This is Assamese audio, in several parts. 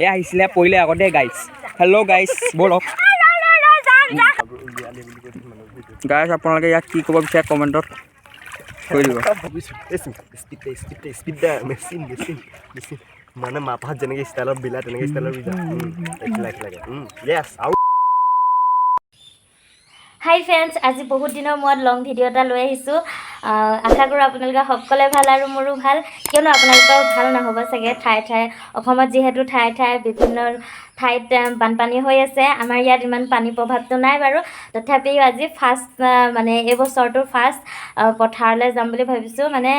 এই আহিছিলে পৰিলে আগতে গাইছ হেল্ল' গাইছ ব'লক গাইছ আপোনালোকে ইয়াক কি ক'ব বিচাৰে কমেণ্টত কৈ দিব মানে মাপাত যেনেকৈ ষ্টাইলত বিলা তেনেকৈ ষ্টাইলত হাই ফ্ৰেণ্ডছ, আজি বহুত দিনৰ মূৰত লং ভিডিঅ' এটা লৈ আহিছোঁ। আশা কৰোঁ আপোনালোকে সকলোৱে ভাল আৰু মোৰো ভাল, কিয়নো আপোনালোকৰ ভাল নহ'ব চাগে। ঠায়ে অসমত যিহেতু ঠায়ে বিভিন্ন ঠাইত বানপানী হৈ আছে। আমাৰ ইয়াত ইমান পানীৰ প্ৰভাৱটো নাই বাৰু, তথাপিও আজি ফাৰ্ষ্ট মানে এই বছৰটো ফাৰ্ষ্ট পথাৰলৈ যাম বুলি ভাবিছোঁ। মানে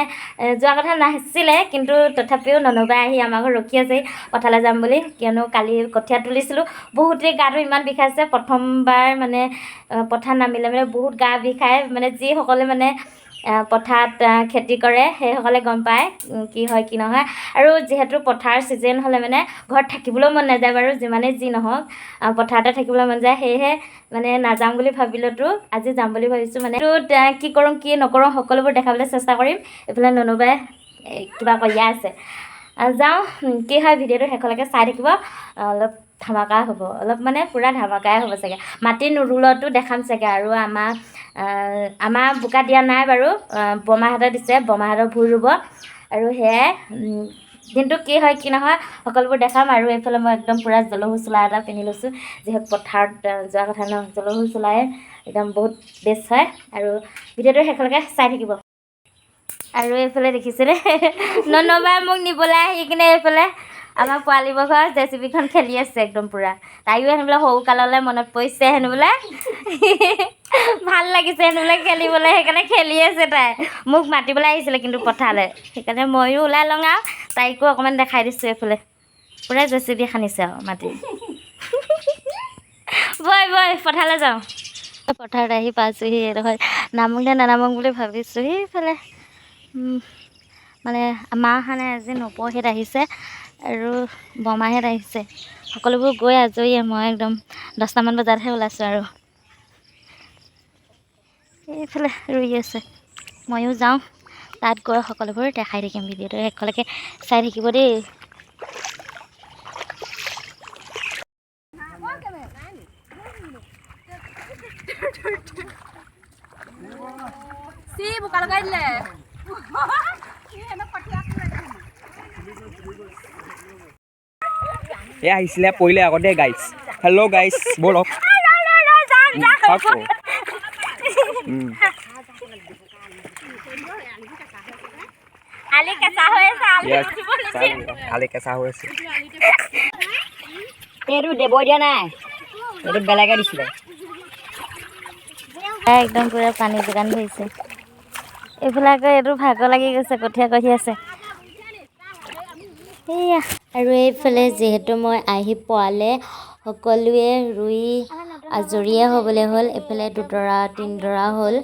যোৱা কথা নাছিলে, কিন্তু তথাপিও ননবাই আহি আমাৰ ঘৰত ৰখি আছে পথাৰলৈ যাম বুলি, কিয়নো কালি কঠীয়া তুলিছিলোঁ। বহুতেই গাটো ইমান বিষাইছে, প্ৰথমবাৰ মানে পথাৰ নামিলে মানে বহুত গা বিষায়। মানে যিসকলে মানে পথাৰত খেতি কৰে সেইসকলে গম পায় কি হয় কি নহয়। আৰু যিহেতু পথাৰ ছিজন হ'লে মানে ঘৰত থাকিবলৈও মন নাযায় বাৰু, যিমানেই যি নহওক পথাৰতে থাকিবলৈ মন যায়। সেয়েহে মানে নাযাম বুলি ভাবিলেতো আজি যাম বুলি ভাবিছোঁ। মানে কি কৰোঁ কি নকৰোঁ সকলোবোৰ দেখাবলৈ চেষ্টা কৰিম। এইফালে ননবাই কিবা কৰিয়া আছে। যাওঁ, কি হয় ভিডিঅ'টো শেষলৈকে চাই থাকিব। অলপ ধামাকা হ'ব, অলপ মানে পূৰা ধামাকাই হ'ব চাগে। মাটি নুৰুলতো দেখাম চাগে। আৰু আমাৰ বোকা দিয়া নাই বাৰু, বৰমাহঁতে দিছে, বৰমাহঁতৰ ভূই ৰুব। আৰু সেয়াই দিনটো কি হয় কি নহয় সকলোবোৰ দেখাম। আৰু এইফালে মই একদম পূৰা জলহু চোলা এটা পিন্ধি লৈছোঁ, যিহেতু পথাৰত যোৱা কথা ন। জলহু চোলাই একদম বহুত বেষ্ট হয়। আৰু ভিডিঅ'টো শেষলৈকে চাই থাকিব। আৰু এইফালে দেখিছেনে ননবাই মোক নিবলৈ আহি কিনে এইফালে আমাৰ পোৱালিবোৰ ঘৰ জেচিবিখন খেলি আছে একদম পূৰা। তাইও হেনো বোলে সৰু কাললৈ মনত পৰিছে হেনো বোলে ভাল লাগিছে হেনো বোলে খেলিবলৈ, সেইকাৰণে খেলি আছে তাই। মোক মাতিবলৈ আহিছিলে কিন্তু পথাৰলৈ, সেইকাৰণে ময়ো ওলাই লওঁ আৰু তাইকো অকণমান দেখাই দিছোঁ। এইফালে পূৰা জেচিবি খান্দিছে আৰু মাটি বৈ পথাৰলৈ যাওঁ। পথাৰত আহি পাইছোঁহি, এইডোখৰ নামোঁ নে নানামোঁ বুলি ভাবিছোঁ। সেইফালে মানে মাহঁতে আজি নপৰহিত আহিছে আৰু বৰমাহঁত আহিছে। সকলোবোৰ গৈ আজৰিয়ে, মই একদম 10টামান বজাতহে ওলাইছোঁ। আৰু এইফালে ৰুই আছে, ময়ো যাওঁ তাত গৈ সকলোবোৰ দেখাই থাকিম। ভিডিঅ'টো শেষলৈকে চাই থাকিব দেই। বোকা লগাই দিলে এই আহিছিলে পৰিলে আগতে গাইছ হেল্ল' গাইছ ব'লক আলি কেঁচা হৈ আছে, আলি কেঁচা হৈ আছে। এইটো দেব দিয়া নাই, এইটো বেলেগে দিছিলে। একদম পূৰা পানী যোগান ধৰিছে। এইফালে আকৌ এইটো ভাগৰ লাগি গৈছে, কঠীয়া কঢ়ি আছে সেয়া। আৰু এইফালে যিহেতু মই আহি পোৱালে সকলোৱে ৰুই আজৰিয়ে হ'বলৈ হ'ল। এইফালে 2ডৰা 3ডৰা হ'ল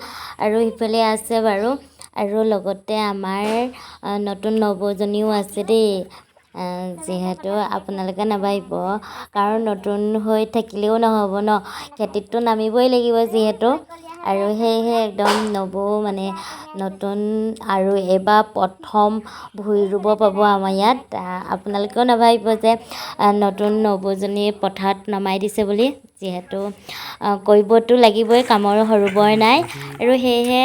আৰু সিফালে আছে বাৰু। আৰু লগতে আমাৰ নতুন নবৌজনীও আছে দেই। যিহেতু আপোনালোকে নাভাবিব, কাৰণ নতুন হৈ থাকিলেও নহ'ব ন, খেতিতটো নামিবই লাগিব যিহেতু। আৰু সেয়েহে একদম নবৌ মানে নতুন, আৰু এইবাৰ প্ৰথম ভূই ৰুব পাব আমাৰ ইয়াত। আপোনালোকেও নাভাবিব যে নতুন নবৌজনী পথাৰত নমাই দিছে বুলি, যিহেতু কৰিবতো লাগিবই, কামৰ সৰু বৰ নাই। আৰু সেয়েহে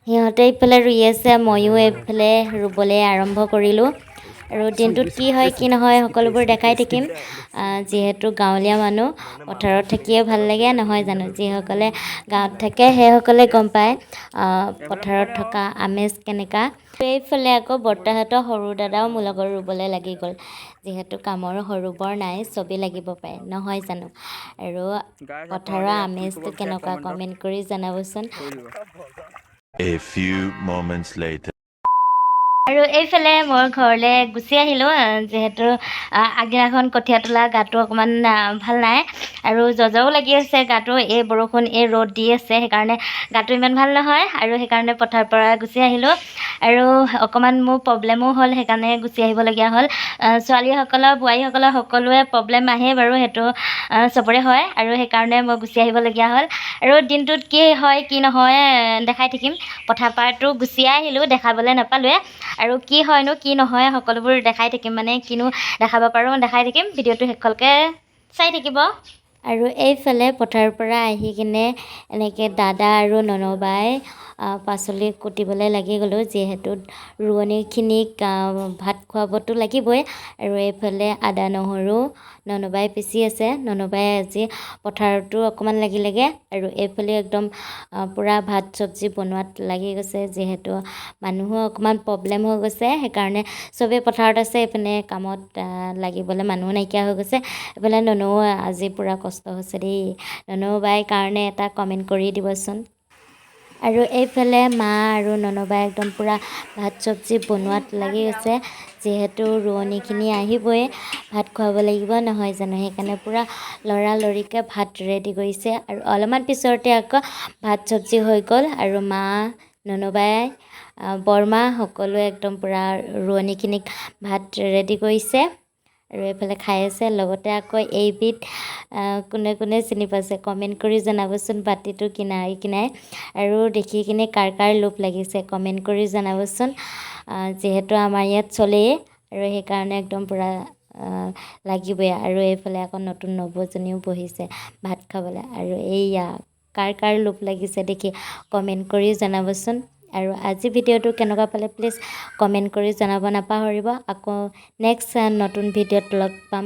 সিহঁতে এইফালে ৰুই আছে, ময়ো এইফালে ৰুবলৈ আৰম্ভ কৰিলোঁ। আৰু দিনটোত কি হয় কি নহয় সকলোবোৰ দেখাই থাকিম। যিহেতু গাঁৱলীয়া মানুহ, পথাৰত থাকিয়ে ভাল লাগে নহয় জানো। যিসকলে গাঁৱত থাকে সেইসকলে গম পায় পথাৰত থকা আমেজ কেনেকুৱা। এইফালে আকৌ বৰ্তাহঁতৰ সৰু দাদাও মোৰ লগত ৰুবলৈ লাগি গ'ল, যিহেতু কামৰ সৰু বৰ নাই, চবেই লাগিব পাৰে নহয় জানো। আৰু পথাৰৰ আমেজটো কেনেকুৱা কমেণ্ট কৰি জনাবচোন। A few moments later. আৰু এইফালে মই ঘৰলৈ গুচি আহিলোঁ, যিহেতু আগদিনাখন কঠীয়া তোলা গাটো অকণমান ভাল নাই আৰু জ্বৰো লাগি আছে গাটো। এই বৰষুণ এই ৰ'দ দি আছে, সেইকাৰণে গাটো ইমান ভাল নহয়। আৰু সেইকাৰণে পথাৰৰ পৰা গুচি আহিলোঁ। আৰু অকণমান মোৰ প্ৰব্লেমো হ'ল, সেইকাৰণে গুচি আহিবলগীয়া হ'ল। ছোৱালীসকলৰ বোৱাৰীসকলৰ সকলোৱে প্ৰব্লেম আহে বাৰু, সেইটো চবৰে হয়। আৰু সেইকাৰণে মই গুচি আহিবলগীয়া হ'ল। আৰু দিনটোত কি হয় কি নহয় দেখাই থাকিম। পথাৰ পাৰটো গুচিয়ে আহিলোঁ, দেখাবলৈ নাপালোৱে। আৰু কি হয়নো কি নহয় সকলোবোৰ দেখাই থাকিম, মানে কিনো দেখাব পাৰোঁ দেখাই থাকিম। ভিডিঅ'টো শেষলৈকে চাই থাকিব। আৰু এইফালে পথাৰৰ পৰা আহি কিনে এনেকৈ দাদা আৰু ননবাই পাচলি কুটিবলৈ লাগি গ'লোঁ, যিহেতু ৰোৱনীখিনিক ভাত খুৱাবতো লাগিবই। আৰু এইফালে আদা নহৰু ননবাই পিচি আছে। ননবাই আজি পথাৰতো অকণমান লাগিলেগৈ আৰু এইফালে একদম পূৰা ভাত চব্জি বনোৱাত লাগি গৈছে, যিহেতু মানুহো অকণমান প্ৰব্লেম হৈ গৈছে, সেইকাৰণে চবেই পথাৰত আছে। এইপিনে কামত লাগিবলৈ মানুহ নাইকিয়া হৈ গৈছে। এইফালে ননৌ আজি পূৰা কষ্ট হৈছে দেই। ননবাইৰ কাৰণে এটা কমেণ্ট কৰি দিবচোন। আৰু এইফালে মা আৰু ননবাই একদম পূৰা ভাত চব্জি বনোৱাত লাগি গৈছে, যিহেতু ৰোৱনীখিনি আহিবই, ভাত খুৱাব লাগিব নহয় জানো, সেইকাৰণে পূৰা লৰালৰিকৈ ভাত ৰেডি কৰিছে। আৰু অলপমান পিছতে আকৌ ভাত চব্জি হৈ গ'ল আৰু মা ননবাই বৰমা সকলোৱে একদম পূৰা ৰোৱনীখিনিক ভাত ৰেডি কৰিছে আৰু এইফালে খাই আছে। লগতে আকৌ এইবিধ কোনে কোনে চিনি পাইছে কমেণ্ট কৰি জনাবচোন, বাতিটো কিনাৰে কিনাৰে। আৰু দেখি কিনে কাৰ কাৰ লোভ লাগিছে কমেণ্ট কৰি জনাবচোন, যিহেতু আমাৰ ইয়াত চলেই আৰু সেইকাৰণে একদম পূৰা লাগিবই। আৰু এইফালে আকৌ নতুন নবৌজনীও বহিছে ভাত খাবলৈ। আৰু এইয়া কাৰ কাৰ লোভ লাগিছে দেখি কমেণ্ট কৰি জনাবচোন। আৰু আজি ভিডিঅ'টো কেনেকুৱা পালে প্লিজ কমেণ্ট কৰি জনাব নাপাহৰিব। আকৌ নেক্সট নতুন ভিডিঅ'ত লগ পাম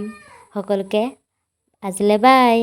সকলোকে। আজিলৈ বাই।